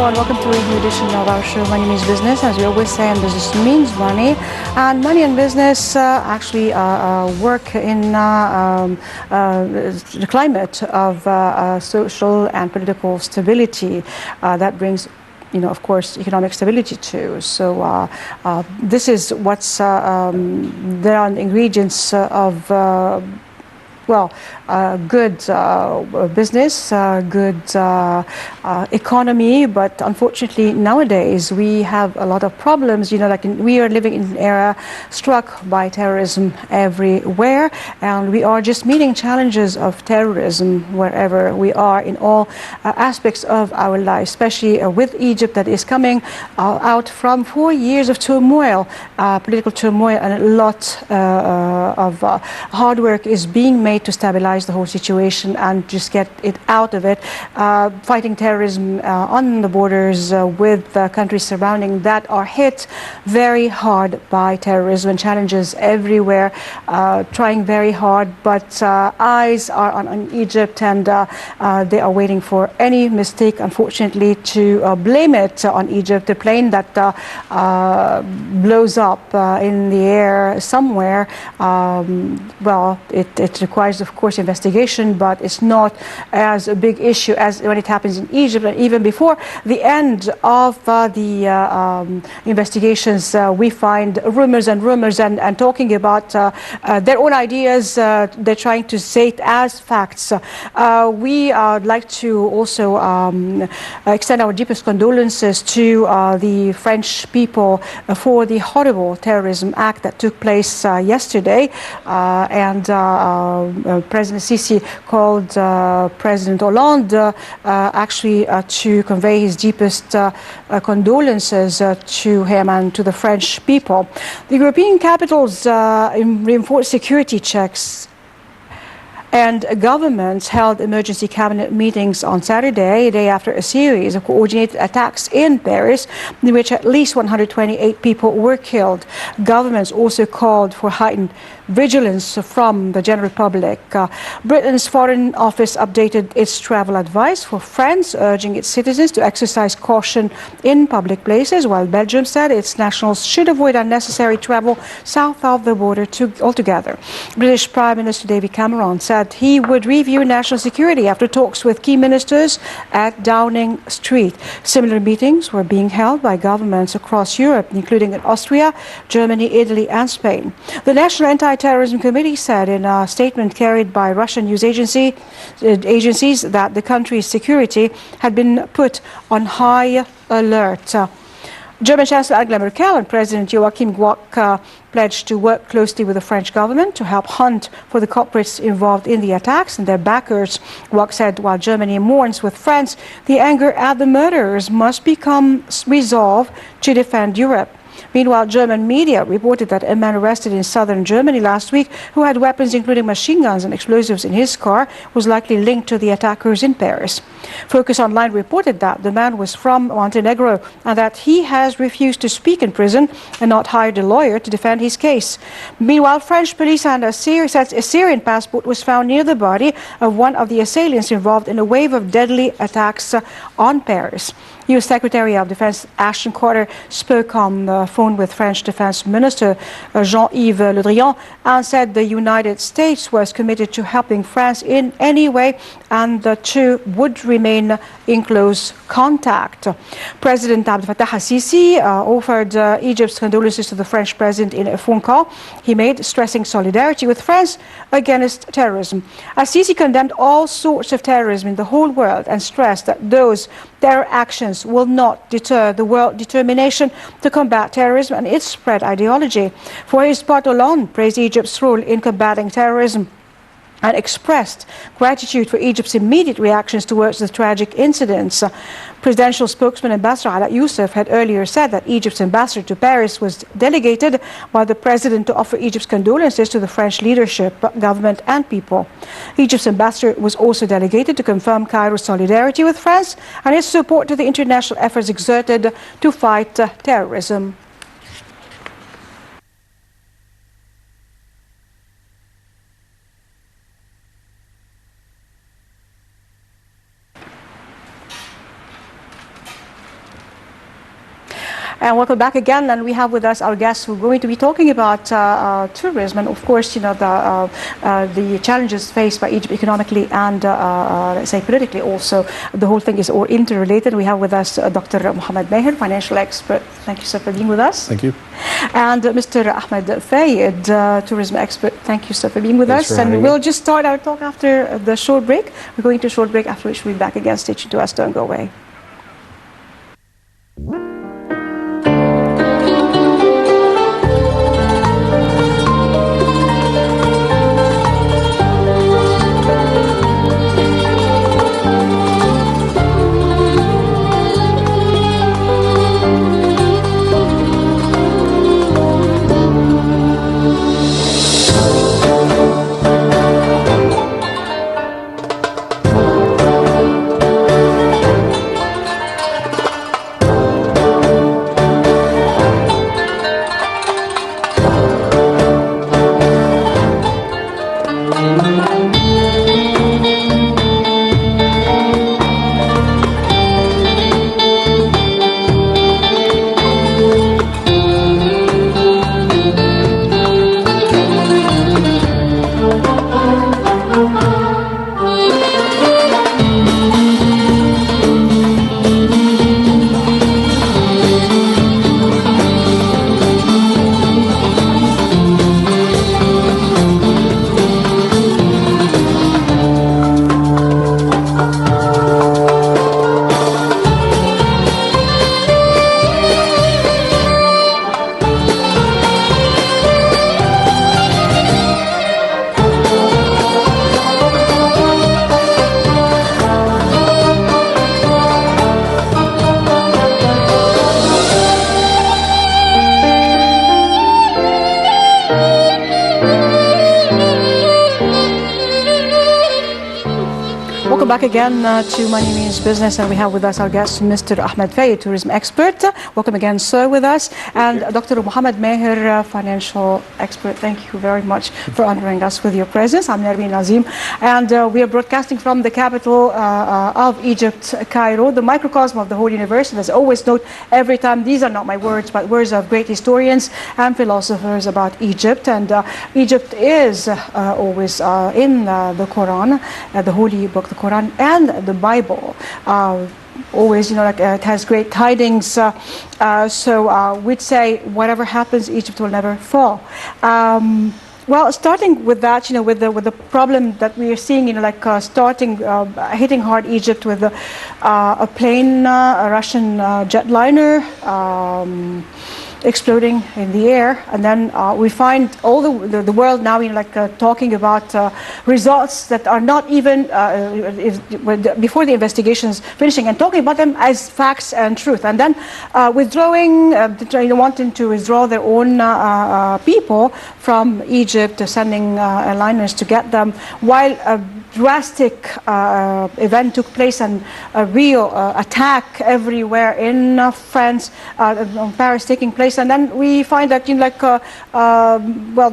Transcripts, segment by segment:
Hello and welcome to a new edition of our show, Money Means Business. As we always say, business means money. And money and business actually work in the climate of social and political stability that brings, of course, economic stability too. So this is what's there are ingredients of good business, good economy, but unfortunately nowadays we have a lot of problems. We are living in an era struck by terrorism everywhere, and we are just meeting challenges of terrorism wherever we are in all aspects of our life, especially with Egypt that is coming out from 4 years of turmoil, political turmoil, and a lot of hard work is being made to stabilize the whole situation and just get it out of it, fighting terrorism on the borders with countries surrounding that are hit very hard by terrorism, and challenges everywhere, trying very hard, but eyes are on Egypt, and they are waiting for any mistake, unfortunately, to blame it on Egypt. The plane that blows up in the air somewhere, it requires, of course, investigation, but it's not as a big issue as when it happens in Egypt. And even before the end of the investigations, we find rumors and talking about their own ideas. They're trying to say it as facts. We would like to also extend our deepest condolences to the French people for the horrible terrorism act that took place yesterday, and President Sisi called President Hollande actually to convey his deepest condolences to him and to the French people. The European capitals reinforced security checks, and governments held emergency cabinet meetings on Saturday, a day after a series of coordinated attacks in Paris, in which at least 128 people were killed. Governments also called for heightened vigilance from the general public. Britain's Foreign Office updated its travel advice for France, urging its citizens to exercise caution in public places, while Belgium said its nationals should avoid unnecessary travel south of the border altogether. British Prime Minister David Cameron said he would review national security after talks with key ministers at Downing Street. Similar meetings were being held by governments across Europe, including in Austria, Germany, Italy, and Spain. The National Anti-Terrorism Committee said in a statement carried by Russian news agencies that the country's security had been put on high alert. German Chancellor Angela Merkel and President Joachim Gauck pledged to work closely with the French government to help hunt for the culprits involved in the attacks and their backers. Gauck said while Germany mourns with France, the anger at the murderers must become resolve to defend Europe. Meanwhile, German media reported that a man arrested in southern Germany last week who had weapons including machine guns and explosives in his car was likely linked to the attackers in Paris. Focus Online reported that the man was from Montenegro and that he has refused to speak in prison and not hired a lawyer to defend his case. Meanwhile, French police and a Syrian passport was found near the body of one of the assailants involved in a wave of deadly attacks on Paris. U.S. Secretary of Defense Ashton Carter spoke on the phone with French Defense Minister Jean-Yves Le Drian and said the United States was committed to helping France in any way, and the two would remain in close contact. President Abdel Fattah al-Sisi offered Egypt's condolences to the French president in a phone call he made, stressing solidarity with France against terrorism. Al-Sisi condemned all sorts of terrorism in the whole world and stressed that those terror actions will not deter the world's determination to combat terrorism and its spread ideology. For his part, Hollande praised Egypt's role in combating terrorism and expressed gratitude for Egypt's immediate reactions towards the tragic incidents. Presidential spokesman Ambassador Ala Youssef had earlier said that Egypt's ambassador to Paris was delegated by the president to offer Egypt's condolences to the French leadership, government and people. Egypt's ambassador was also delegated to confirm Cairo's solidarity with France and its support to the international efforts exerted to fight terrorism. And welcome back again. And we have with us our guests who are going to be talking about tourism and, of course, the challenges faced by Egypt economically and, let's say, politically also. The whole thing is all interrelated. We have with us Dr. Mohammed Maher, financial expert. Thank you, sir, for being with us. Thank you. And Mr. Ahmed Fayed, tourism expert. Thank you, sir, for being with Thanks us. And we'll just start our talk after the short break. We're going to a short break, after which we'll be back again. Stay tuned to us. Don't go away. Back again to Money Means Business, and we have with us our guest, Mr. Ahmed Fayed, tourism expert. Welcome again, sir, with us. And Dr. Mohammed Maher, financial expert. Thank you very much for honoring us with your presence. I'm Nermeen Nazim, and we are broadcasting from the capital of Egypt, Cairo, the microcosm of the whole universe. And as I always note every time, these are not my words, but words of great historians and philosophers about Egypt. And Egypt is always in the Quran, the holy book, the Quran, and the Bible. Always, it has great tidings. So we'd say whatever happens, Egypt will never fall. Well, starting with that, with the problem that we are seeing, hitting hard Egypt with a plane, a Russian jetliner, exploding in the air, and then we find all the world now talking about results that are not even before the investigations finishing, and talking about them as facts and truth, and then wanting to withdraw their own people from Egypt, sending liners to get them, while a drastic event took place and a real attack everywhere in France, Paris taking place. And then we find that, the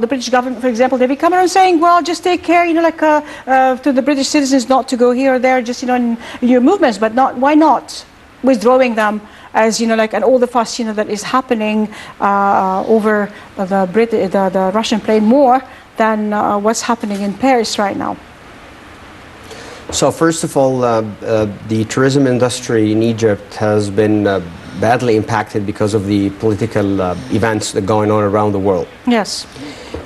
British government, for example, David Cameron saying, well, just take care, to the British citizens not to go here or there, just, in your movements, but why not withdrawing them? As and all the fuss that is happening over the Russian plane more than what's happening in Paris right now. So first of all, the tourism industry in Egypt has been badly impacted because of the political events that are going on around the world. Yes.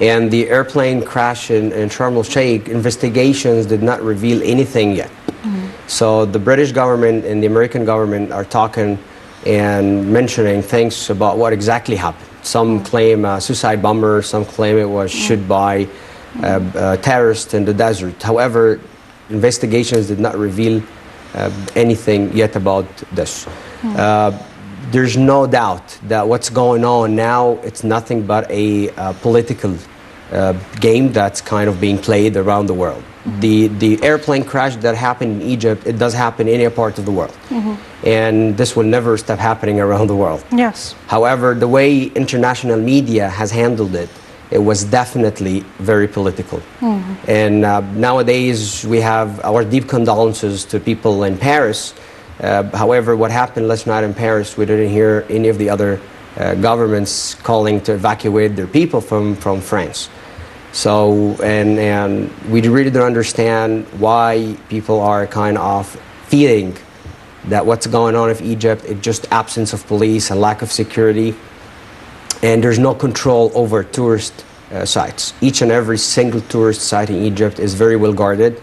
And the airplane crash in Sharm el-Sheikh, investigations did not reveal anything yet. Mm-hmm. So the British government and the American government are talking and mentioning things about what exactly happened. Some claim a suicide bomber, some claim it was shot by a terrorist in the desert. However, investigations did not reveal anything yet about this. There's no doubt that what's going on now, it's nothing but a political game that's kind of being played around the world. The airplane crash that happened in Egypt, it does happen in any part of the world. And this will never stop happening around the world. Yes. However, the way international media has handled it, it was definitely very political. And nowadays we have our deep condolences to people in Paris However, what happened last night in Paris, we didn't hear any of the other governments calling to evacuate their people from France. So, and we really don't understand why people are kind of feeling that what's going on in Egypt is just absence of police and lack of security, and there's no control over tourist sites. Each and every single tourist site in Egypt is very well guarded.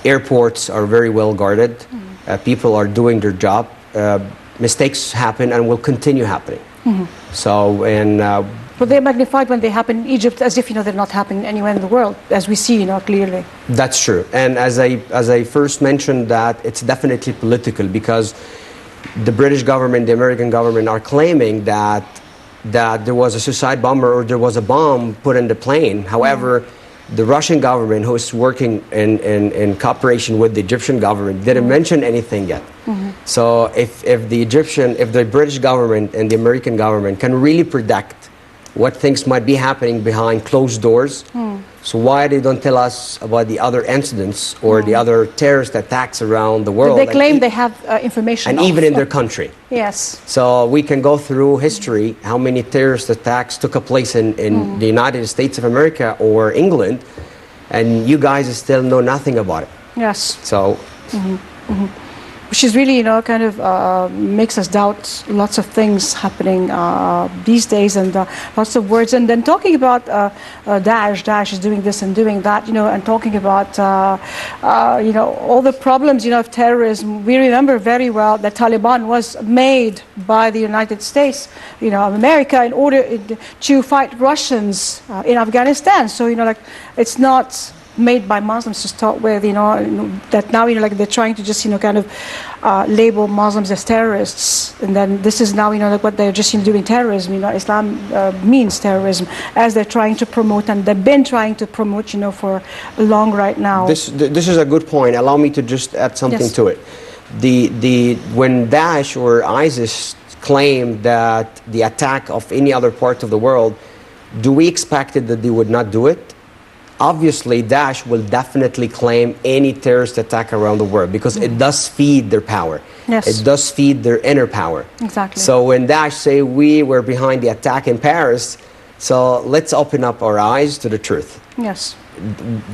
Airports are very well guarded. People are doing their job. Mistakes happen and will continue happening. So, and but they're magnified when they happen in Egypt, as if they're not happening anywhere in the world, as we see clearly. That's true. And as I first mentioned, that it's definitely political, because the British government, the American government are claiming that there was a suicide bomber or there was a bomb put in the plane. However, the Russian government, who is working in cooperation with the Egyptian government, didn't mention anything yet. So if the British government and the American government can really predict what things might be happening behind closed doors, so why they don't tell us about the other incidents or the other terrorist attacks around the world? They claim they have information. And even in their country. Yes. So we can go through history, how many terrorist attacks took place in the United States of America or England, and you guys still know nothing about it. Yes. So. Which is really, kind of makes us doubt lots of things happening these days, and lots of words. And then talking about Daesh is doing this and doing that, and talking about, all the problems, of terrorism. We remember very well that Taliban was made by the United States, of America, in order to fight Russians in Afghanistan. So, it's not made by Muslims to start with, that now, they're trying to just, kind of label Muslims as terrorists. And then this is now, what they're just doing terrorism. Islam means terrorism, as they're trying to promote, and they've been trying to promote, for long right now. This is a good point. Allow me to just add something to it. When Daesh or ISIS claim that the attack of any other part of the world, do we expect that they would not do it? Obviously, Daesh will definitely claim any terrorist attack around the world, because it does feed their power. Yes. It does feed their inner power. Exactly. So when Daesh say we were behind the attack in Paris, so let's open up our eyes to the truth. Yes.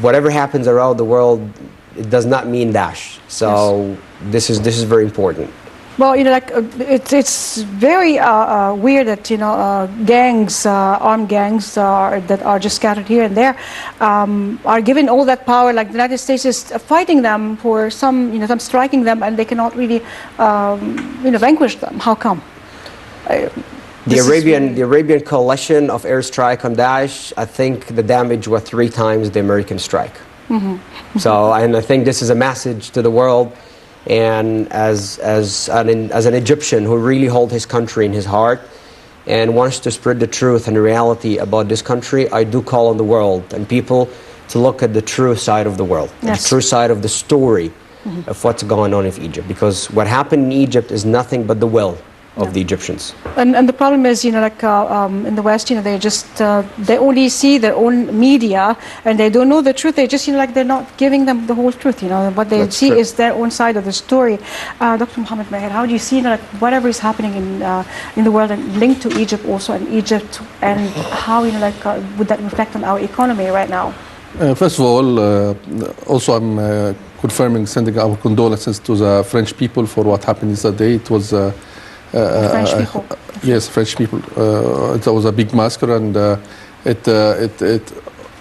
Whatever happens around the world, it does not mean Daesh. So this is very important. Well, it's very weird that gangs, armed gangs that are just scattered here and there, are given all that power. Like the United States is fighting them for them striking them, and they cannot really, vanquish them. How come? The Arabian coalition of airstrike on Daesh, I think the damage was 3 times the American strike. So, and I think this is a message to the world. And as an Egyptian who really holds his country in his heart and wants to spread the truth and reality about this country, I do call on the world and people to look at the true side of the world, the true side of the story of what's going on in Egypt. Because what happened in Egypt is nothing but the will of the Egyptians. And the problem is, in the West, they just, they only see their own media, and they don't know the truth. They just, they're not giving them the whole truth, What they see is their own side of the story. Dr. Mohammed Maher, how do you see, whatever is happening in the world and linked to Egypt also, and Egypt, and how, would that reflect on our economy right now? First of all, also I'm confirming, sending our condolences to the French people for what happened yesterday. It was French people. Yes, French people. It was a big massacre, and it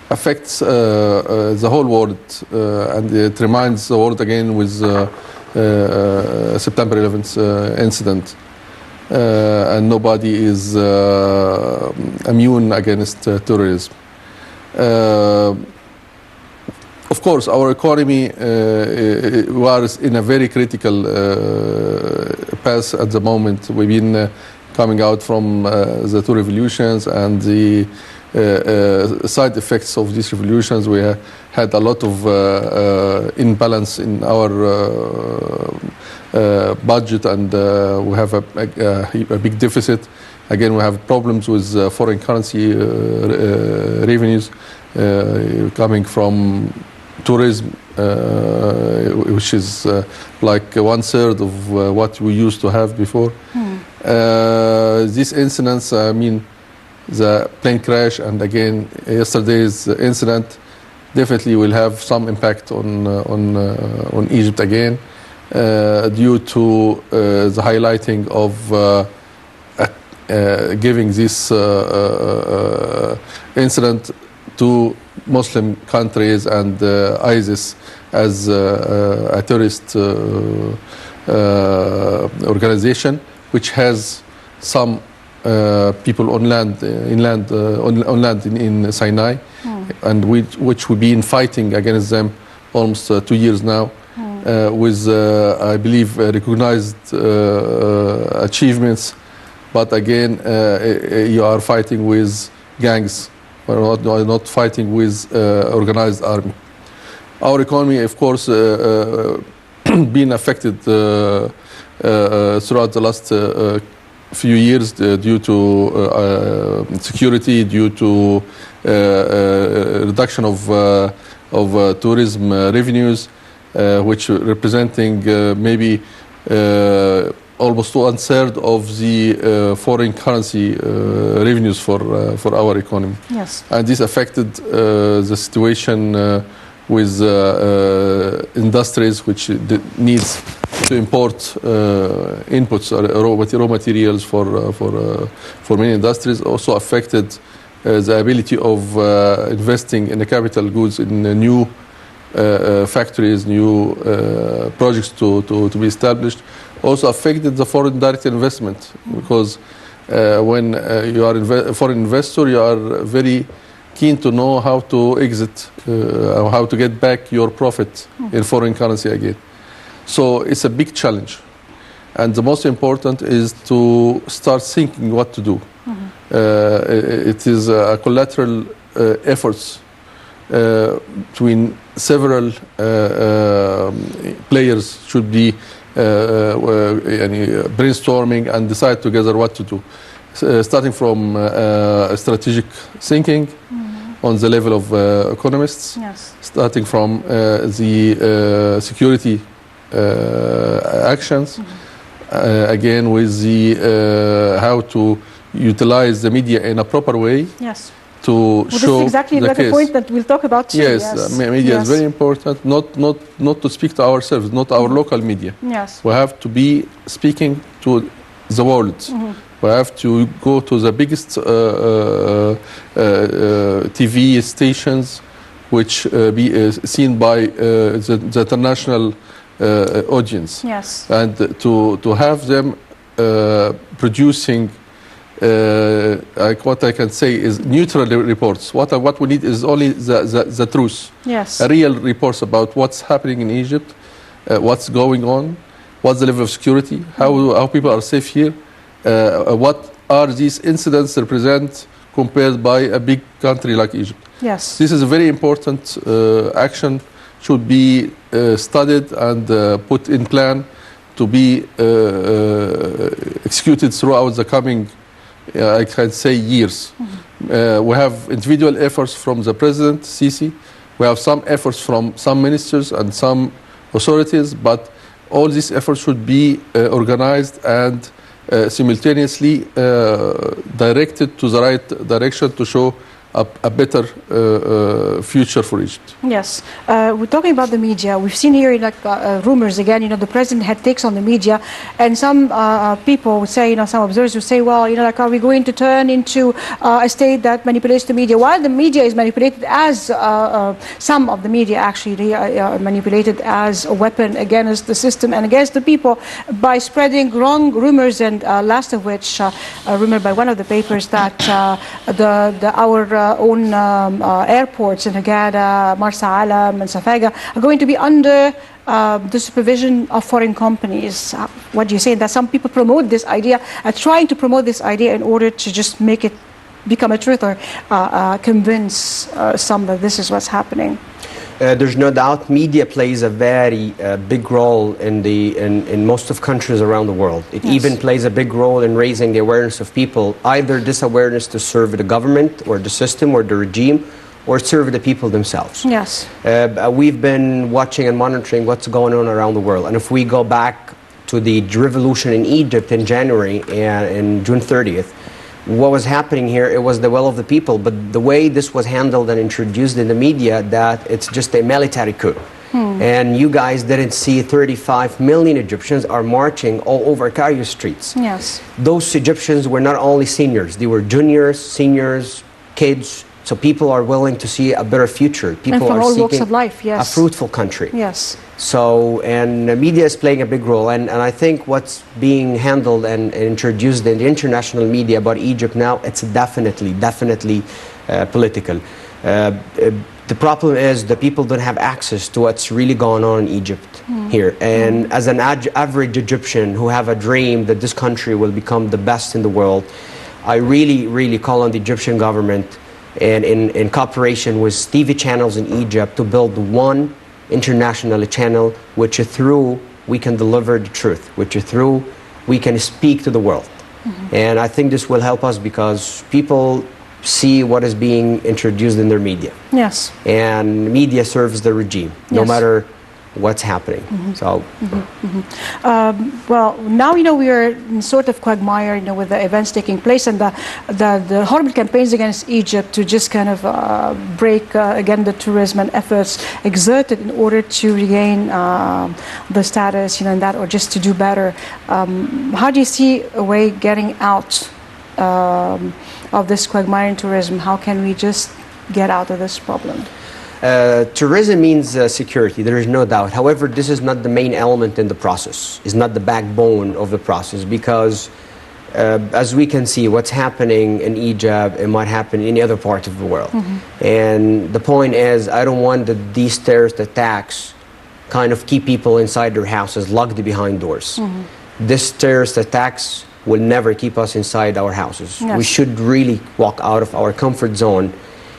affects the whole world, and it reminds the world again with September 11th incident. And nobody is immune against terrorism. Of course, our economy was in a very critical path at the moment. We've been coming out from the 2 revolutions and the side effects of these revolutions. We had a lot of imbalance in our budget, and we have a big deficit. Again, we have problems with foreign currency revenues coming from tourism, which is like 1/3 of what we used to have before. These incidents, I mean, the plane crash and again yesterday's incident definitely will have some impact on Egypt again, due to the highlighting of giving this incident to Muslim countries and ISIS as a terrorist organization, which has some people on land, on land in Sinai, and which we've been fighting against them almost 2 years now, with I believe recognized achievements. But again, you are fighting with gangs. We're not fighting with organized army. Our economy, of course, been affected throughout the last few years due to security, due to reduction of tourism revenues, which representing maybe almost 1/3 of the foreign currency revenues for our economy. Yes. And this affected the situation with industries which needs to import inputs or raw materials for many industries. Also affected the ability of investing in the capital goods in new factories, new projects to be established. Also affected the foreign direct investment, because when you are a foreign investor, you are very keen to know how to exit, how to get back your profit in foreign currency again. So it's a big challenge. And the most important is to start thinking what to do. It is a collateral efforts between several players should be brainstorming and decide together what to do. Starting from strategic thinking on the level of economists, Yes. starting from the security actions, again with the how to utilize the media in a proper way. Yes. To Well, show this is exactly the another case. point that we'll talk about too. Yes, media Yes. is very important. Not to speak to ourselves, not our local media. Yes. We have to be speaking to the world. We have to go to the biggest TV stations, which be seen by the international audience. Yes. And to have them producing. Like what I can say is neutral reports. What we need is only the truth. Yes. Real reports about what's happening in Egypt, what's going on, what's the level of security, how people are safe here, what are these incidents represent compared by a big country like Egypt. Yes. This is a very important action, should be studied and put in plan to be executed throughout the coming I can say years. We have individual efforts from the President, Sisi. We have some efforts from some ministers and some authorities, but all these efforts should be organized and simultaneously directed to the right direction to show a better future for Egypt. Yes, we're talking about the media. We've seen here like rumors again. You know, the president had takes on the media, and some people would say, you know, some observers would say, well, you know, like, are we going to turn into a state that manipulates the media? While the media is manipulated as some of the media actually manipulated as a weapon against the system and against the people by spreading wrong rumors, and last of which, a rumor by one of the papers that our own airports in Hurghada, Marsa Alam and Safaga are going to be under the supervision of foreign companies. What do you say? That some people promote this idea, are trying to promote this idea in order to just make it become a truth or convince some that this is what's happening. There's no doubt media plays a very big role in most of countries around the world. It Yes. even plays a big role in raising the awareness of people, either this awareness to serve the government or the system or the regime, or serve the people themselves. Yes. We've been watching and monitoring what's going on around the world. And if we go back to the revolution in Egypt in January and in June 30th, what was happening here, it was the will of the people. But the way this was handled and introduced in the media, that it's just a military coup. And you guys didn't see 35 million Egyptians are marching all over Cairo streets. Yes. Those Egyptians were not only seniors, they were juniors, seniors, kids. So people are willing to see a better future. People And from are all seeking walks of life, yes. a fruitful country. Yes. So, and the media is playing a big role. And I think what's being handled and introduced in the international media about Egypt now, it's definitely political. The problem is the people don't have access to what's really going on in Egypt here. And as an average Egyptian who have a dream that this country will become the best in the world, I really call on the Egyptian government and in cooperation with TV channels in Egypt to build one international channel which through we can deliver the truth, which through we can speak to the world. And I think this will help us because people see what is being introduced in their media. Yes. And media serves the regime, no Yes. matter what's happening. So, Well, now we are in sort of quagmire, with the events taking place and the horrible campaigns against Egypt to just kind of break again the tourism and efforts exerted in order to regain the status, and that, or just to do better. How do you see a way getting out of this quagmire in tourism? How can we just get out of this problem? tourism means security, there is no doubt. However, this is not the main element in the process. It's not the backbone of the process because as we can see, what's happening in Egypt, it might happen in any other part of the world. And the point is, I don't want that these terrorist attacks kind of keep people inside their houses, locked behind doors. This terrorist attacks will never keep us inside our houses. Yes. We should really walk out of our comfort zone.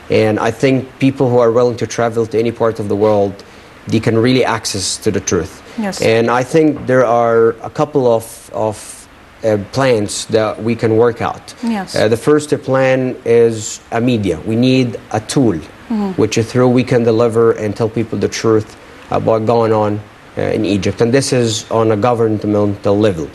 And I think people who are willing to travel to any part of the world, they can really access to the truth. Yes. And I think there are a couple of plans that we can work out. Yes. The first plan is a media. We need a tool which through we can deliver and tell people the truth about going on in Egypt. And this is on a governmental level.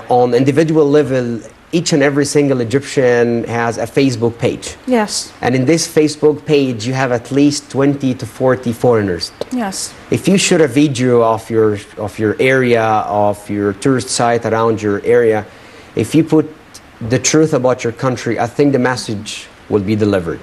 On individual level, each and every single Egyptian has a Facebook page. Yes. And in this Facebook page, you have at least 20 to 40 foreigners. Yes. If you shoot a video of your area, of your tourist site around your area, if you put the truth about your country, I think the message will be delivered.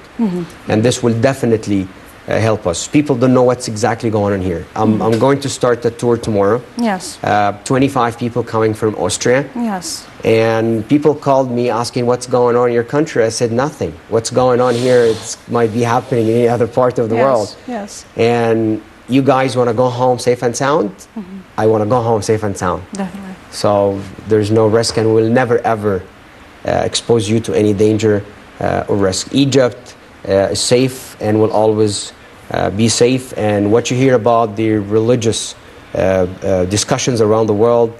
And this will definitely help us. People don't know what's exactly going on here. I'm going to start the tour tomorrow. Yes. 25 people coming from Austria. Yes. And people called me asking what's going on in your country. I said nothing. What's going on here, it might be happening in any other part of the world. Yes. And you guys want to go home safe and sound? I want to go home safe and sound. Definitely. So there's no risk, and we'll never ever expose you to any danger or risk. Egypt is safe and will always be safe. And what you hear about the religious discussions around the world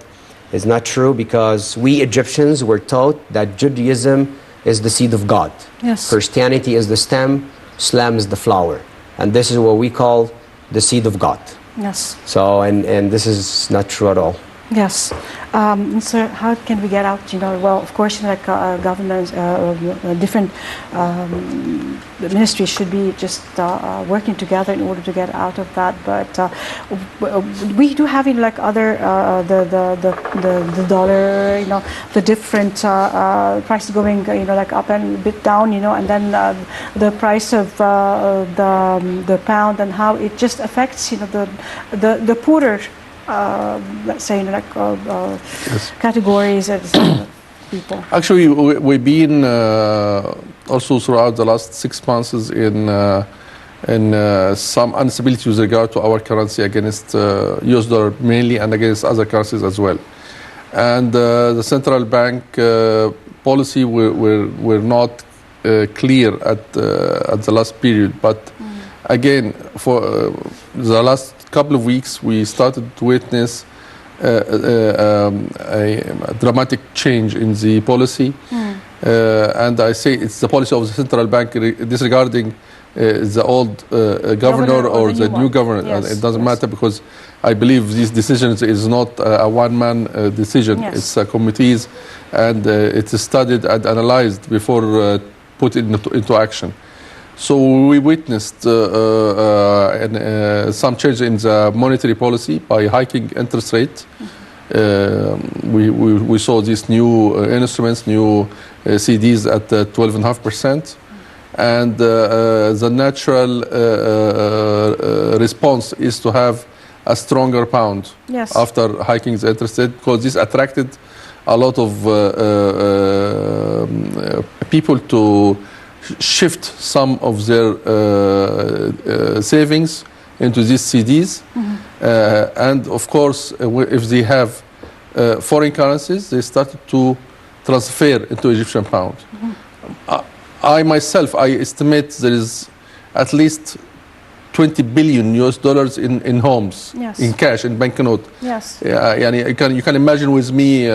is not true, because we Egyptians were taught that Judaism is the seed of God. Yes. Christianity is the stem, Islam is the flower. And this is what we call the seed of God. Yes. So, and this is not true at all. Yes. So how can we get out? Well, of course, like governments, different ministries should be just working together in order to get out of that. But we do have like other the dollar, the different prices going, like up and a bit down, and then the price of the pound, and how it just affects, the poorer. Let's say Yes. categories of people. Actually, we've been also throughout the last 6 months in some instability with regard to our currency against US dollar mainly, and against other currencies as well. And the central bank policy were not clear at the last period. But again, for the last couple of weeks, we started to witness a dramatic change in the policy. And I say it's the policy of the central bank disregarding the old governor or the new governor. Yes, It doesn't yes. matter, because I believe these decisions is not a one-man decision. Yes. It's committees, and it is studied and analyzed before put into action. So we witnessed some change in the monetary policy by hiking interest rate. We saw these new instruments, new CDs at 12.5%. And the natural response is to have a stronger pound Yes. after hiking the interest rate, because this attracted a lot of people to shift some of their savings into these CDs. And of course, if they have foreign currencies, they started to transfer into Egyptian pound. I myself, I estimate there is at least 20 billion US dollars in homes, Yes. in cash, in banknote. Yes. You can imagine with me,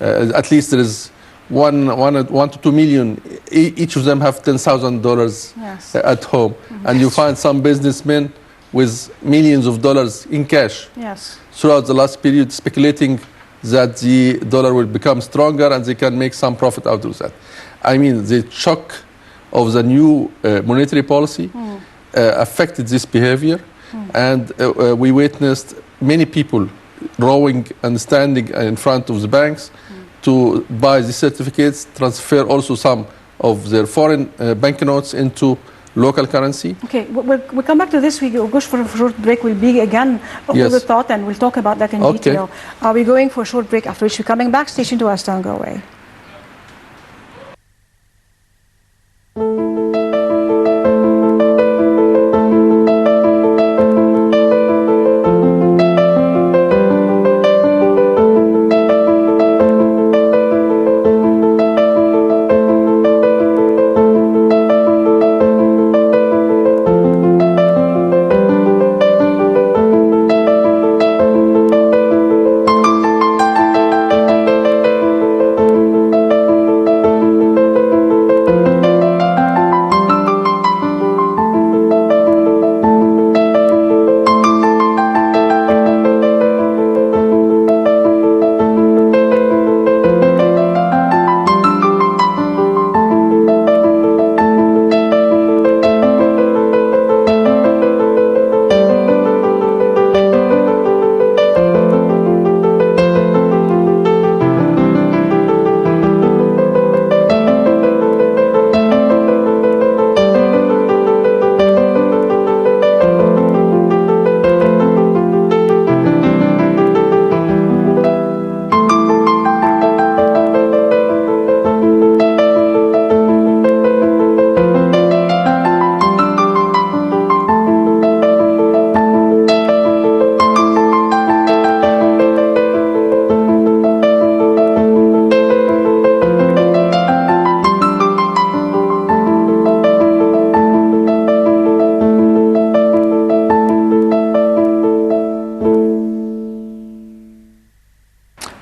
at least there is 1 to 2 million. Each of them have $10,000 Yes. at home, and you find some businessmen with millions of dollars in cash Yes. throughout the last period, speculating that the dollar will become stronger and they can make some profit out of that. I mean, the shock of the new monetary policy affected this behavior, and we witnessed many people rowing and standing in front of the banks to buy the certificates, transfer also some of their foreign banknotes into local currency. Okay, we'll come back to this. We'll go for a short break. We'll be again Yes. with the thought, and we'll talk about that in Okay. detail. We're going for a short break, after which we're coming back. Station to us, don't go away.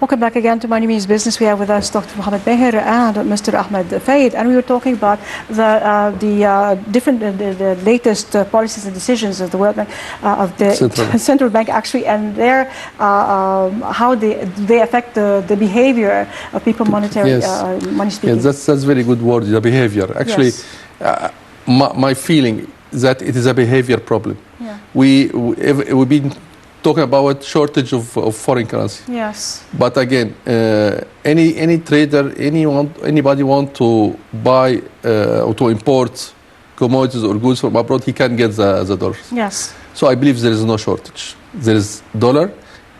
Welcome back again to Money Means Business. We have with us Dr. Mohammed Meher and Mr. Ahmed Fayed, and we were talking about the different, the latest policies and decisions of the World Bank, of the Central Bank actually, and their how they affect the behavior of people, monetary, money speaking. Yes, that's very good word, the behavior. Actually, Yes. My feeling that it is a behavior problem. Yeah. We've been talking about shortage of foreign currency. Yes. But again, any trader, anybody want to buy or to import commodities or goods from abroad, he can get the dollars. Yes. So I believe there is no shortage. There is dollar,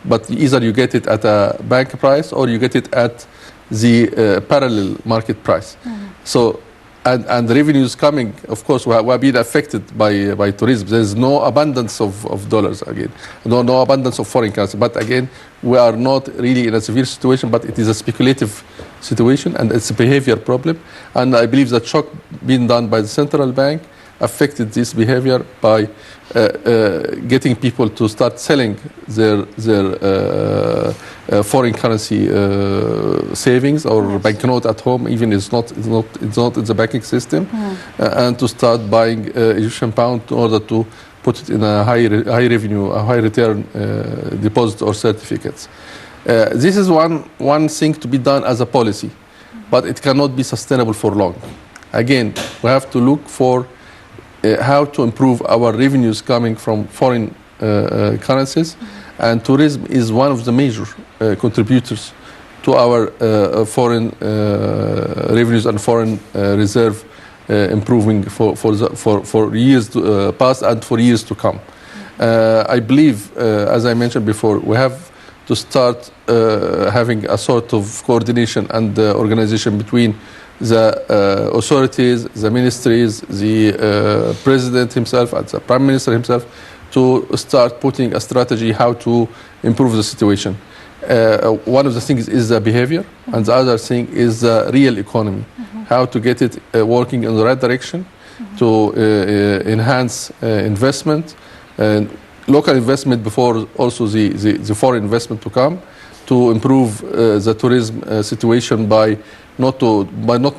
but either you get it at a bank price or you get it at the parallel market price. So and the revenues coming, of course, were being affected by tourism. There is no abundance of dollars again, no abundance of foreign currency. But again, we are not really in a severe situation, but it is a speculative situation and it's a behavior problem. And I believe that shock being done by the central bank affected this behavior by getting people to start selling their foreign currency savings or banknote at home, even it's not in the banking system, and to start buying Egyptian pound in order to put it in a high revenue, a high return deposit or certificates. This is one thing to be done as a policy, but it cannot be sustainable for long. Again, we have to look for how to improve our revenues coming from foreign currencies, and tourism is one of the major contributors to our foreign revenues and foreign reserve improving for years past and for years to come. I believe, as I mentioned before, we have to start having a sort of coordination and organization between the authorities, the ministries, the president himself and the prime minister himself, to start putting a strategy how to improve the situation. One of the things is the behavior, and the other thing is the real economy. How to get it working in the right direction, to enhance investment, and local investment before also the foreign investment to come, to improve the tourism situation by not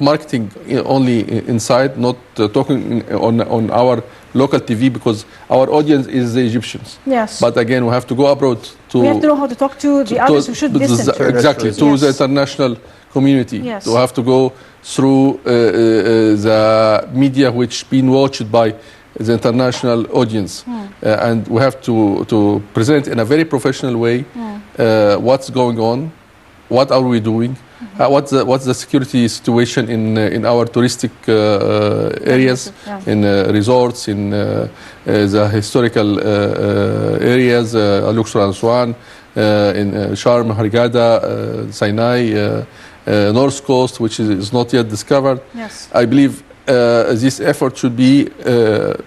marketing only inside, not talking on our local TV, because our audience is the Egyptians. Yes. But again, we have to go abroad to. We have to know how to talk to the others who should listen. Exactly, to the international community. Yes. We have to go through the media which been watched by the international audience, and we have to present in a very professional way what's going on, what are we doing, what's the security situation in our touristic areas, in resorts, in the historical areas, Luxor and Aswan, in Sharm, Hurghada, Sinai, North Coast, which is not yet discovered. Yes. I believe this effort should be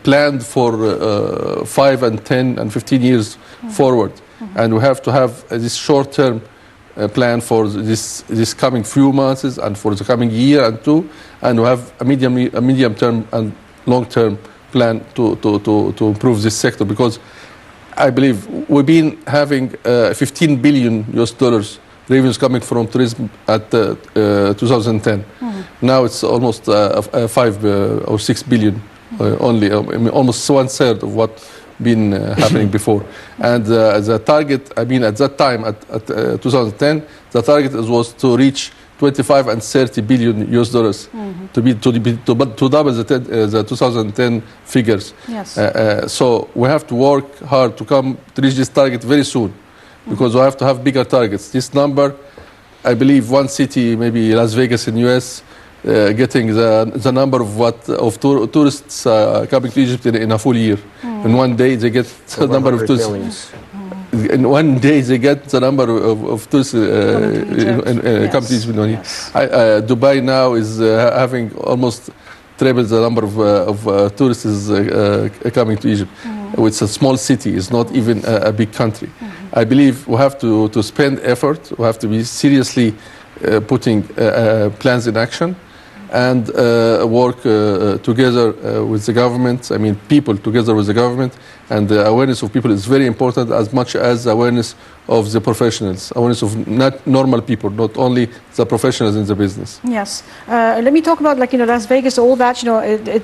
planned for 5 and 10 and 15 years forward, and we have to have this short-term plan for this coming few months and for the coming year and two, and we have a medium-term and long-term plan to improve this sector, because I believe we've been having $15 billion revenues coming from tourism at 2010. Now it's almost 5 or 6 billion only, almost 1/3 of what been happening before. And the target, I mean, at that time, at 2010, the target was to reach 25 and 30 billion US dollars to double the 2010 figures. Yes. So we have to work hard to reach this target very soon, because we have to have bigger targets. This number, I believe, one city, maybe Las Vegas in US, getting the number of tourists coming to Egypt in a full year. In one day, they get the number of tourists. Millions. In one day, they get the number of tourists coming to Egypt in 1 year. Dubai now is having almost triple the number of tourists coming to Egypt. It's a small city. It's not even a big country. I believe we have to spend effort. We have to be seriously putting plans in action, and work together with the government. I mean, people together with the government, and the awareness of people is very important, as much as awareness of the professionals, awareness of not normal people, not only the professionals in the business. Yes. Let me talk about, Las Vegas, all that,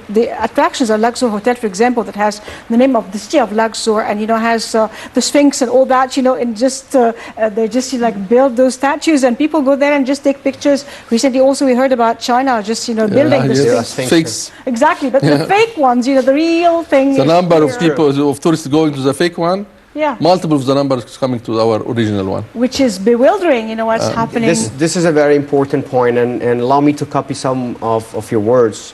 the attractions are Luxor Hotel, for example, that has the name of the city of Luxor, and, has the Sphinx and all that, and just, they just, build those statues, and people go there and just take pictures. Recently also we heard about China just, building the Sphinx. Exactly, but the fake ones, the real thing. The number of people, of tourists going to the fake one, multiple of the numbers coming to our original one. Which is bewildering, what's happening. This is a very important point, and allow me to copy some of your words,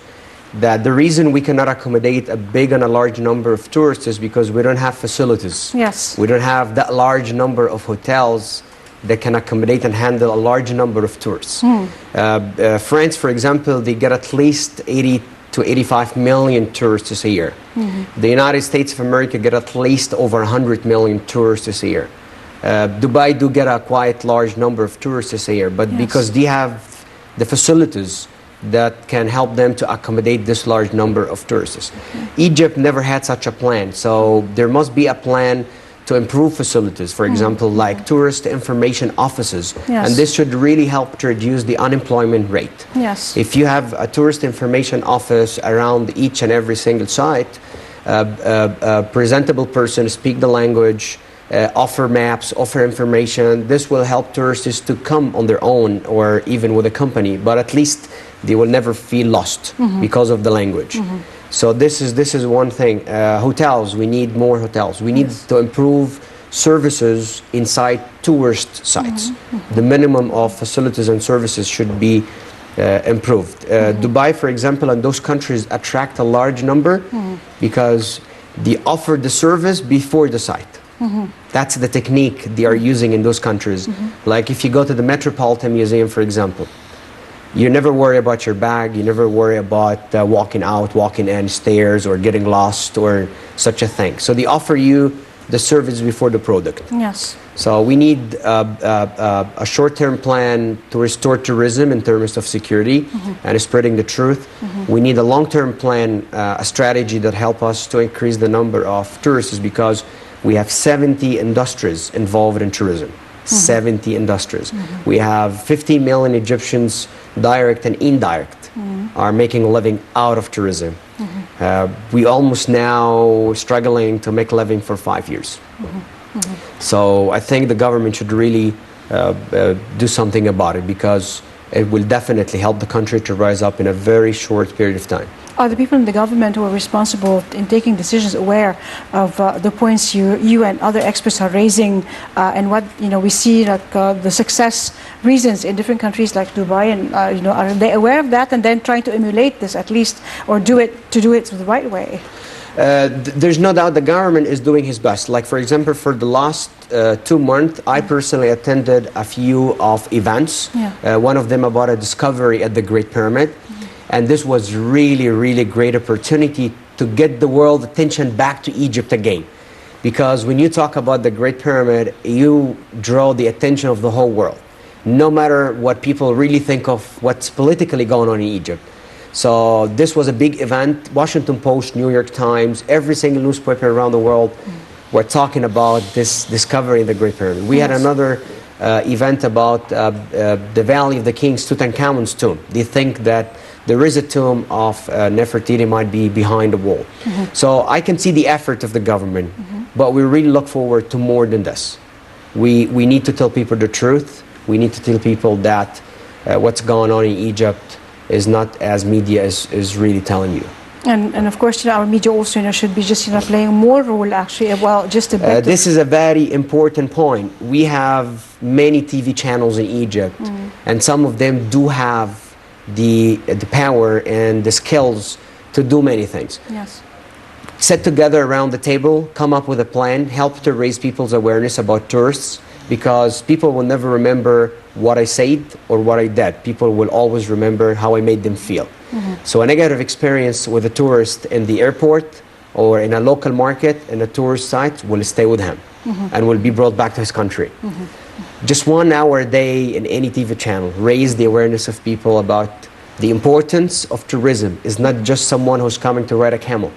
that the reason we cannot accommodate a big and a large number of tourists is because we don't have facilities. Yes. We don't have that large number of hotels that can accommodate and handle a large number of tourists. France, for example, they get at least 80 to 85 million tourists a year. The United States of America get at least over 100 million tourists a year. Dubai do get a quite large number of tourists a year, but because they have the facilities that can help them to accommodate this large number of tourists. Egypt never had such a plan, so there must be a plan to improve facilities, for example, like tourist information offices. Yes. And this should really help to reduce the unemployment rate. Yes. If you have a tourist information office around each and every single site, a presentable person, speak the language, offer maps, offer information, this will help tourists to come on their own or even with a company, but at least they will never feel lost because of the language. So this is one thing. Hotels, we need more hotels. We need to improve services inside tourist sites. The minimum of facilities and services should be improved. Dubai, for example, and those countries attract a large number because they offer the service before the site. That's the technique they are using in those countries. Like if you go to the Metropolitan Museum, for example, you never worry about your bag, you never worry about walking out, walking in stairs or getting lost or such a thing. So they offer you the service before the product. Yes. So we need a short-term plan to restore tourism in terms of security and spreading the truth. We need a long-term plan, a strategy that help us to increase the number of tourists because we have 70 industries involved in tourism. 70 industries. We have 50 million Egyptians, direct and indirect, are making a living out of tourism. We almost now struggling to make a living for 5 years. So I think the government should really do something about it because it will definitely help the country to rise up in a very short period of time. Are the people in the government who are responsible in taking decisions aware of the points you and other experts are raising and what we see like the success reasons in different countries like Dubai and are they aware of that and then trying to emulate this at least or do it the right way? There's no doubt the government is doing his best. Like for example, for the last 2 months, I personally attended a few of events. One of them about a discovery at the Great Pyramid. And this was really, really great opportunity to get the world attention back to Egypt again. Because when you talk about the Great Pyramid, you draw the attention of the whole world. No matter what people really think of what's politically going on in Egypt. So this was a big event. Washington Post, New York Times, every single newspaper around the world were talking about this discovery in the Great Pyramid. We had another event about the Valley of the Kings, Tutankhamun's tomb. They think that there is a tomb of Nefertiti might be behind the wall. So I can see the effort of the government, but we really look forward to more than this. We need to tell people the truth. We need to tell people that what's going on in Egypt is not as media is really telling you. And of course, our media also should be just playing more role actually. Well, just a bit. This is a very important point. We have many TV channels in Egypt, and some of them do have the power and the skills to do many things. Yes. Sit together around the table, come up with a plan, help to raise people's awareness about tourists, because people will never remember what I said or what I did. People will always remember how I made them feel. So a negative experience with a tourist in the airport or in a local market, in a tourist site, will stay with him and will be brought back to his country. Just 1 hour a day in any TV channel, raise the awareness of people about the importance of tourism. Is not just someone who's coming to ride a camel.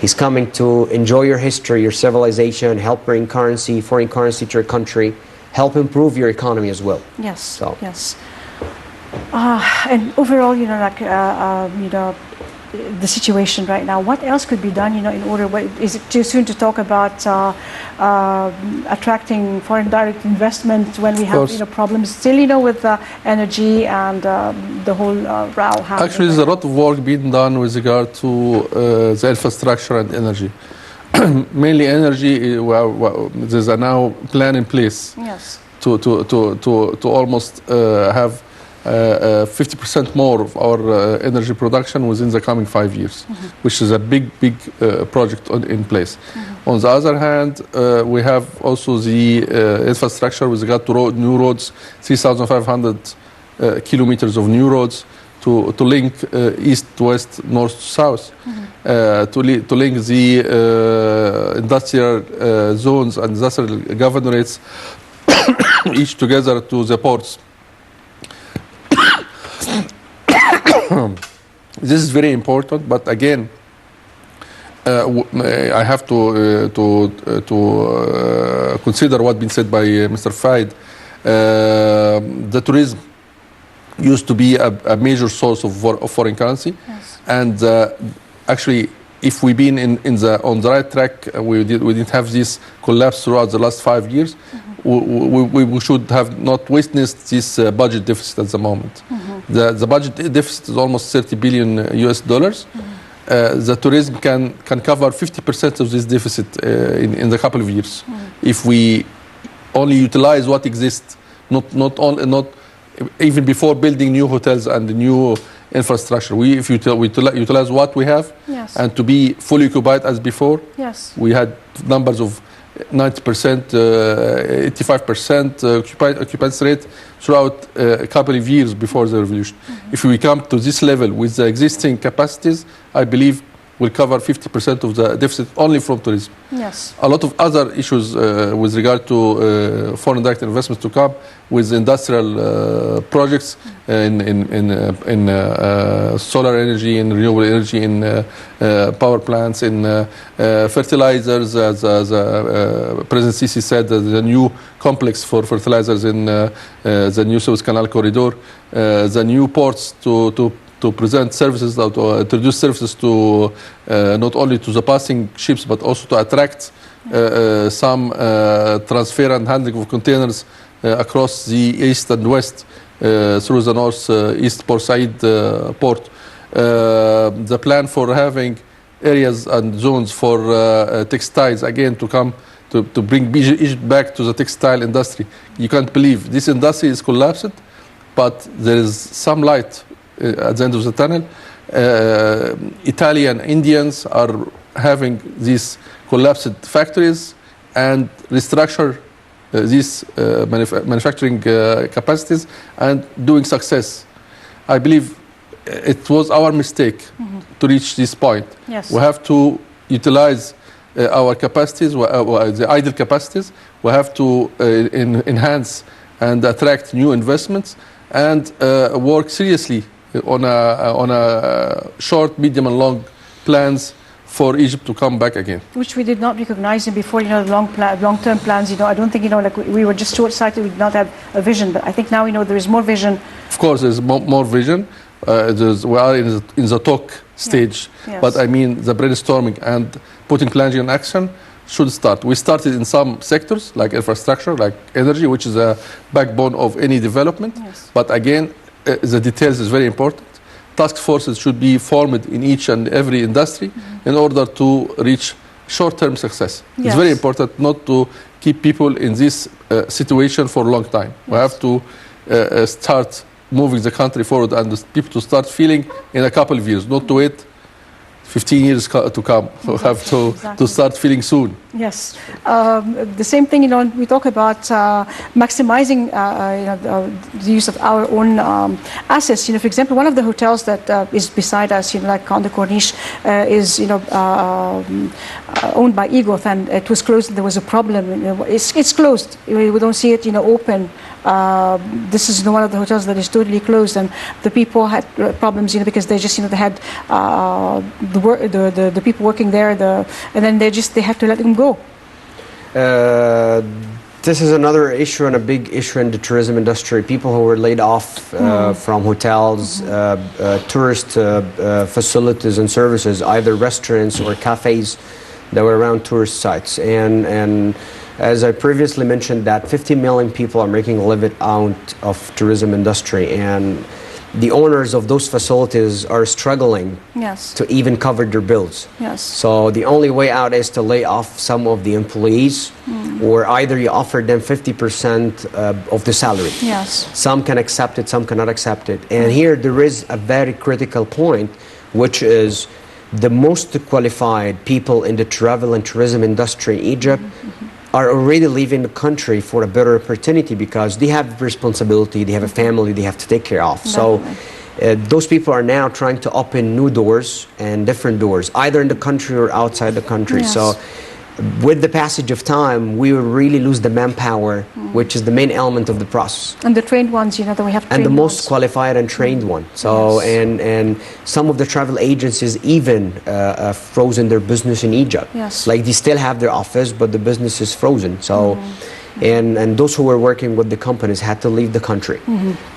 He's coming to enjoy your history, your civilization, help bring currency, foreign currency to your country, help improve your economy as well. Yes. So. Yes. And overall, the situation right now, what else could be done, in order, is it too soon to talk about attracting foreign direct investment when we have, problems still, with energy and the whole row? Actually, there's a lot of work being done with regard to the infrastructure and energy. Mainly energy, there's a now plan in place. Yes. To almost have 50% more of our energy production within the coming 5 years, which is a big project in place. On the other hand, we have also the infrastructure with regard to new roads, 3,500 kilometers of new roads to link east to west, north to south, to link the industrial zones and industrial governorates each together to the ports. this is very important, but again, I have to consider what been said by Mr. Faid. The tourism used to be a major source of foreign currency, Yes. and actually, if we've been on the right track, we didn't have this collapse throughout the last 5 years. We should have not witnessed this budget deficit at the moment. The budget deficit is almost 30 billion US dollars. The tourism can cover 50% of this deficit in the couple of years if we only utilize what exists, not even before building new hotels and new infrastructure. If we utilize what we have, Yes. and to be fully occupied as before. Yes. We had numbers of 90%, 85% occupancy rate throughout a couple of years before the revolution. If we come to this level with the existing capacities, I believe we'll cover 50% of the deficit only from tourism. Yes. A lot of other issues with regard to foreign direct investments to come with industrial projects in solar energy, in renewable energy, in power plants, in fertilizers, as President Sisi said, the new complex for fertilizers in the new Suez Canal corridor, the new ports to present services, to introduce services to not only to the passing ships but also to attract some transfer and handling of containers across the east and west through the north-east Port Said port. The plan for having areas and zones for textiles, again, to come to bring Egypt back to the textile industry. You can't believe this industry is collapsed, but there is some light at the end of the tunnel. Italian Indians are having these collapsed factories and restructure these manufacturing capacities and doing success. I believe it was our mistake to reach this point. Yes. We have to utilize our capacities, the idle capacities. We have to enhance and attract new investments and work seriously on a short, medium, and long plans for Egypt to come back again. Which we did not recognize before, the long-term plans, I don't think, like we were just short-sighted, we did not have a vision, but I think now, there is more vision. Of course, there's more vision. We are in the talk stage, Yes. but I mean, the brainstorming and putting plans in action should start. We started in some sectors, like infrastructure, like energy, which is a backbone of any development. Yes. But again, the details is very important. Task forces should be formed in each and every industry in order to reach short-term success. Yes. It's very important not to keep people in this situation for a long time. We have to start moving the country forward and people to start feeling in a couple of years, not to wait 15 years to come. We have to start feeling soon. Yes. The same thing, we talk about maximizing the use of our own assets. For example, one of the hotels that is beside us, like on the Corniche, is owned by Egoth, and it was closed. There was a problem. It's closed. We don't see it open. This is one of the hotels that is totally closed, and the people had problems, because they just, they had the people working there, and then they have to let them go. This is another issue and a big issue in the tourism industry. People who were laid off from hotels, tourist facilities and services, either restaurants or cafes that were around tourist sites. And as I previously mentioned, that 50 million people are making a living out of tourism industry, and the owners of those facilities are struggling Yes. to even cover their bills. Yes. So the only way out is to lay off some of the employees, or either you offer them 50% of the salary. Yes. Some can accept it, some cannot accept it. And here there is a very critical point, which is the most qualified people in the travel and tourism industry in Egypt are already leaving the country for a better opportunity because they have responsibility, they have a family they have to take care of. So those people are now trying to open new doors and different doors, either in the country or outside the country. Yes. So with the passage of time, we will really lose the manpower, which is the main element of the process. And the trained ones, you know, that we have trained And the most ones. qualified and trained one. So, Yes. and some of the travel agencies even frozen their business in Egypt. Yes. Like they still have their office, but the business is frozen. So, and those who were working with the companies had to leave the country.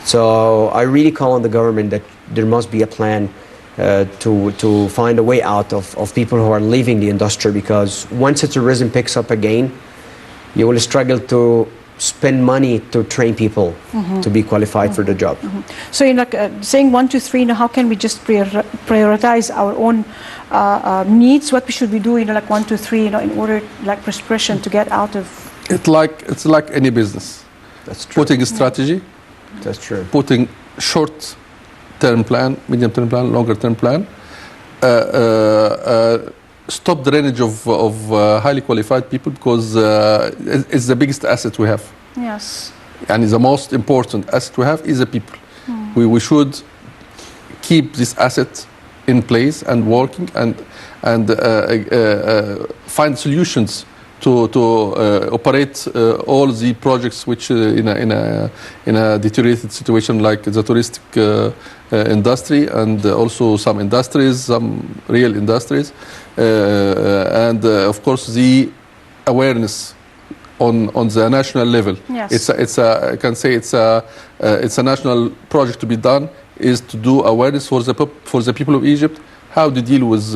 So I really call on the government that there must be a plan to find a way out of people who are leaving the industry, because once the tourism picks up again, you will struggle to spend money to train people to be qualified for the job. So you're like saying 1, 2, 3. Now, how can we just prioritize our own needs? What we should we do? You know, like 1, 2, 3. You know, in order like prescription to get out of. It's like any business. That's true. Putting a strategy, That's true. putting short-term plan, medium-term plan, longer-term plan. Stop drainage of highly qualified people, because it's the biggest asset we have. Yes. And the most important asset we have is the people. We should keep this asset in place and working, and find solutions to operate all the projects which in a deteriorated situation, like the touristic industry, and also some industries, some real industries, and of course the awareness on the national level. Yes. I can say it's a national project to be done, is to do awareness for the people of Egypt, how to deal with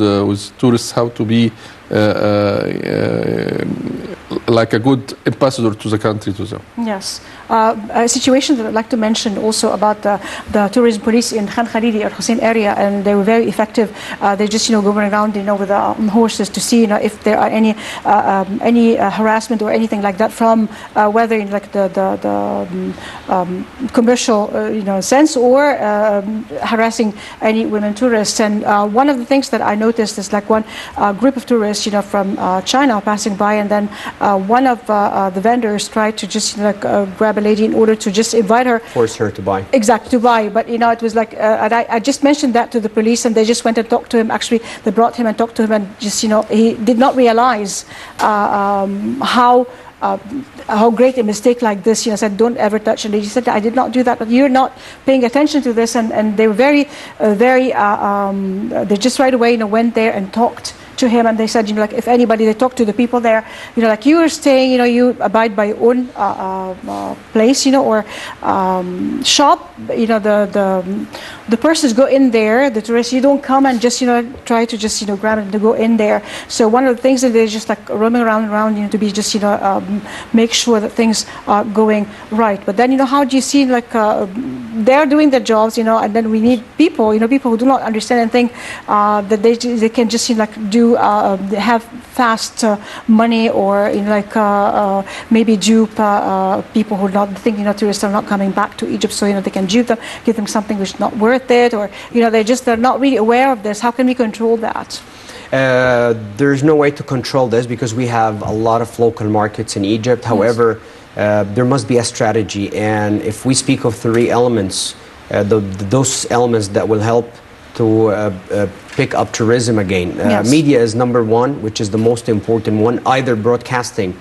tourists, how to be like a good ambassador to the country to them. Yes. A situation that I'd like to mention also about the tourism police in Khan Khalili or Hussein area, and they were very effective. They just, you know, going around, you know, with horses to see, you know, if there are any harassment or anything like that from whether in like the commercial, you know, sense, or harassing any women tourists. And one of the things that I noticed is like one group of tourists, you know, from China passing by, and then one of the vendors tried to just, you know, like, grab a lady in order to just invite her. Force her to buy. Exactly, to buy. But, you know, it was like, and I just mentioned that to the police, and they just went and talked to him. Actually, they brought him and talked to him, and just, you know, he did not realize how great a mistake like this, you know, said, don't ever touch a lady. He said, I did not do that, but you're not paying attention to this. And they were they just right away, you know, went there and talked to him, and they said, you know, like, if anybody, they talked to the people there, you know, like, you are staying, you know, you abide by your own place, you know, or shop, you know, the persons go in there, the tourists, you don't come and just, you know, try to just, you know, grab it to go in there. So one of the things that they're just like roaming around, you know, to be just, you know, make sure that things are going right. But then, you know, how do you see, like, they're doing their jobs, you know, and then we need people, you know, people who do not understand and think that they can just, you know, like, have fast money, or, you know, like, maybe dupe people who not think, you know, tourists are not coming back to Egypt, so, you know, they can dupe them, give them something which is not worth it, or, you know, they're not really aware of this. How can we control that? There's no way to control this, because we have a lot of local markets in Egypt. However, there must be a strategy, and if we speak of 3 elements, those elements that will help to pick up tourism again. Yes. Media is number 1, which is the most important one, either broadcasting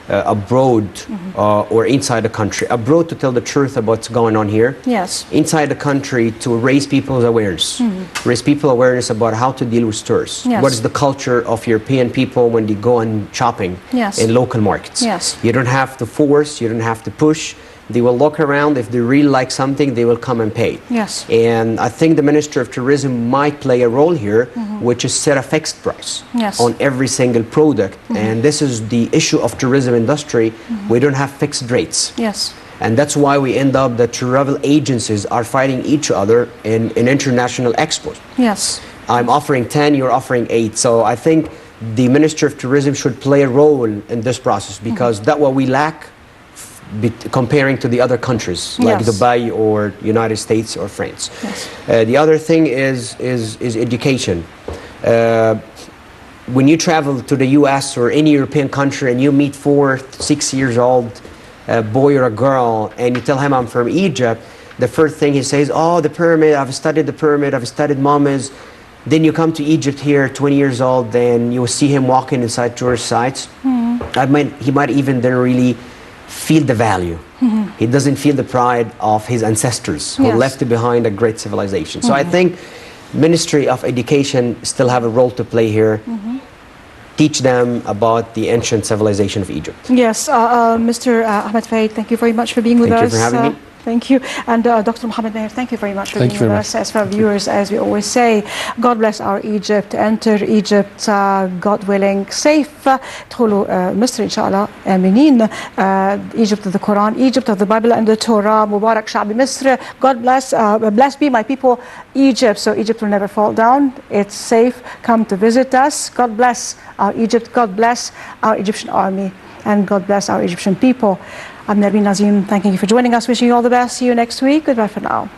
abroad or inside the country. Abroad to tell the truth about what's going on here. Yes. Inside the country to raise people's awareness. Raise people awareness about how to deal with tourists. Yes. What is the culture of European people when they go on shopping Yes. in local markets. Yes. You don't have to force, you don't have to push. They will look around. If they really like something, they will come and pay. Yes. And I think the Minister of Tourism might play a role here, which is set a fixed price Yes. on every single product. And this is the issue of tourism industry. We don't have fixed rates. Yes. And that's why we end up that travel agencies are fighting each other in international expos. Yes. I'm offering 10, you're offering 8. So I think the Minister of Tourism should play a role in this process, because that's what we lack comparing to the other countries like Yes. Dubai or United States or France. Yes. The other thing is education. When you travel to the US or any European country and you meet 4, 6 years old boy or a girl, and you tell him, I'm from Egypt, the first thing he says, oh, the pyramid, I've studied the pyramid, I've studied mummies. Then you come to Egypt here, 20 years old, then you will see him walking inside tourist sites. He might even then really feel the value. He doesn't feel the pride of his ancestors who left behind a great civilization. So I think Ministry of Education still have a role to play here. Teach them about the ancient civilization of Egypt. Yes, Mr. Ahmed Faid, thank you very much for being with us. Thank you for having me. Thank you. And Dr. Mohammed Meher, thank you very much for being with us. As for our viewers, as we always say, God bless our Egypt. Enter Egypt, God willing, safe. ادخلوا مصر إن شاء الله آمنين. Egypt of the Quran, Egypt of the Bible and the Torah. Mubarak Sha'bi Misr. God bless, blessed be my people, Egypt. So Egypt will never fall down. It's safe. Come to visit us. God bless our Egypt. God bless our Egyptian army. And God bless our Egyptian people. I'm Narbeen Nazim, thanking you for joining us, wishing you all the best. See you next week. Goodbye for now.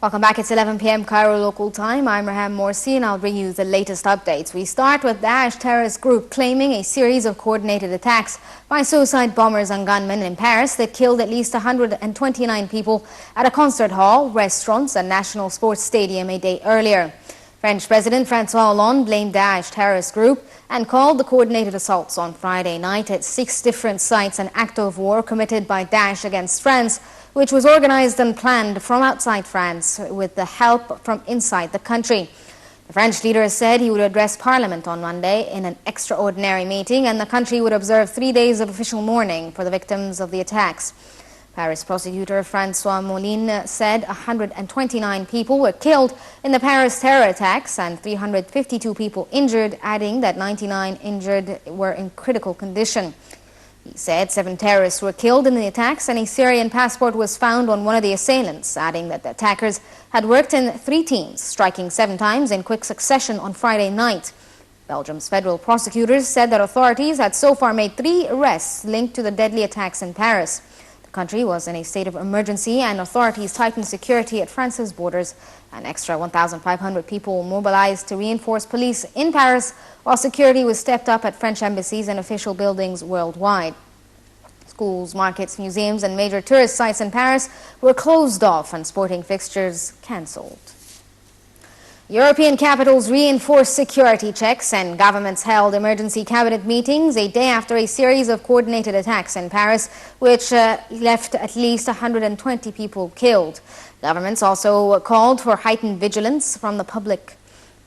Welcome back. It's 11 p.m. Cairo local time. I'm Raham Morsi and I'll bring you the latest updates. We start with Daesh terrorist group claiming a series of coordinated attacks by suicide bombers and gunmen in Paris that killed at least 129 people at a concert hall, restaurants and national sports stadium a day earlier. French President François Hollande blamed Daesh terrorist group and called the coordinated assaults on Friday night at 6 different sites an act of war committed by Daesh against France, which was organized and planned from outside France with the help from inside the country. The French leader said he would address Parliament on Monday in an extraordinary meeting, and the country would observe 3 days of official mourning for the victims of the attacks. Paris prosecutor François Molin said 129 people were killed in the Paris terror attacks and 352 people injured, adding that 99 injured were in critical condition. He said 7 terrorists were killed in the attacks and a Syrian passport was found on one of the assailants, adding that the attackers had worked in 3 teams, striking 7 times in quick succession on Friday night. Belgium's federal prosecutors said that authorities had so far made 3 arrests linked to the deadly attacks in Paris. The country was in a state of emergency and authorities tightened security at France's borders. An extra 1,500 people mobilized to reinforce police in Paris, while security was stepped up at French embassies and official buildings worldwide. Schools, markets, museums and major tourist sites in Paris were closed off and sporting fixtures cancelled. European capitals reinforced security checks and governments held emergency cabinet meetings a day after a series of coordinated attacks in Paris, which left at least 120 people killed. Governments also called for heightened vigilance from the public.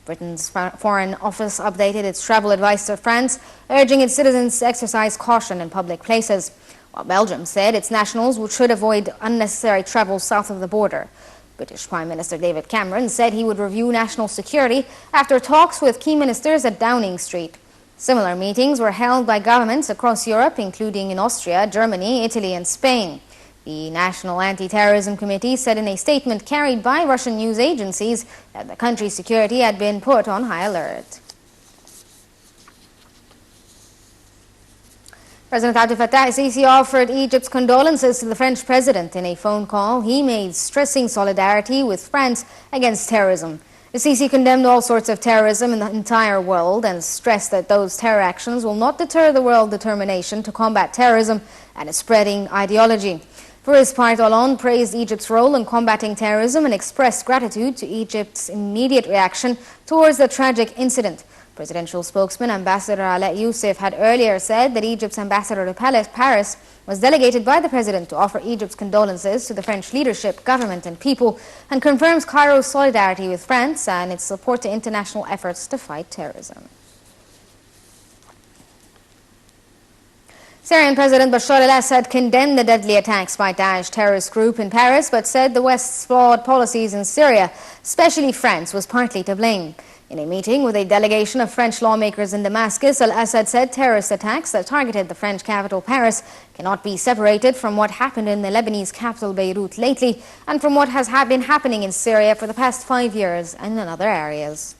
Britain's Foreign Office updated its travel advice to France, urging its citizens to exercise caution in public places. while Belgium said its nationals should avoid unnecessary travel south of the border. British Prime Minister David Cameron said he would review national security after talks with key ministers at Downing Street. Similar meetings were held by governments across Europe, including in Austria, Germany, Italy and Spain. The National Anti-Terrorism Committee said in a statement carried by Russian news agencies that the country's security had been put on high alert. President Abdel Fattah el-Sisi offered Egypt's condolences to the French president in a phone call he made, stressing solidarity with France against terrorism. El-Sisi condemned all sorts of terrorism in the entire world and stressed that those terror actions will not deter the world's determination to combat terrorism and its spreading ideology. For his part, Hollande praised Egypt's role in combating terrorism and expressed gratitude to Egypt's immediate reaction towards the tragic incident. Presidential spokesman Ambassador Alaa Youssef had earlier said that Egypt's ambassador to Paris was delegated by the president to offer Egypt's condolences to the French leadership, government and people, and confirms Cairo's solidarity with France and its support to international efforts to fight terrorism. Syrian President Bashar al-Assad condemned the deadly attacks by Daesh terrorist group in Paris, but said the West's flawed policies in Syria, especially France, was partly to blame. In a meeting with a delegation of French lawmakers in Damascus, al-Assad said terrorist attacks that targeted the French capital Paris cannot be separated from what happened in the Lebanese capital Beirut lately and from what has been happening in Syria for the past 5 years and in other areas.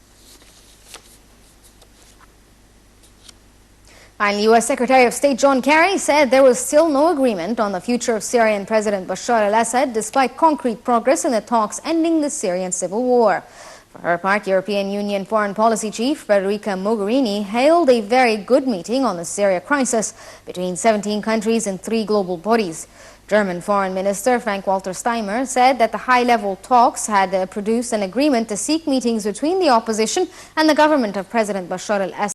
Finally, U.S. Secretary of State John Kerry said there was still no agreement on the future of Syrian President Bashar al-Assad despite concrete progress in the talks ending the Syrian civil war. For her part, European Union Foreign Policy Chief Federica Mogherini hailed a very good meeting on the Syria crisis between 17 countries and 3 global bodies. German Foreign Minister Frank-Walter Steinmeier said that the high-level talks had produced an agreement to seek meetings between the opposition and the government of President Bashar al-Assad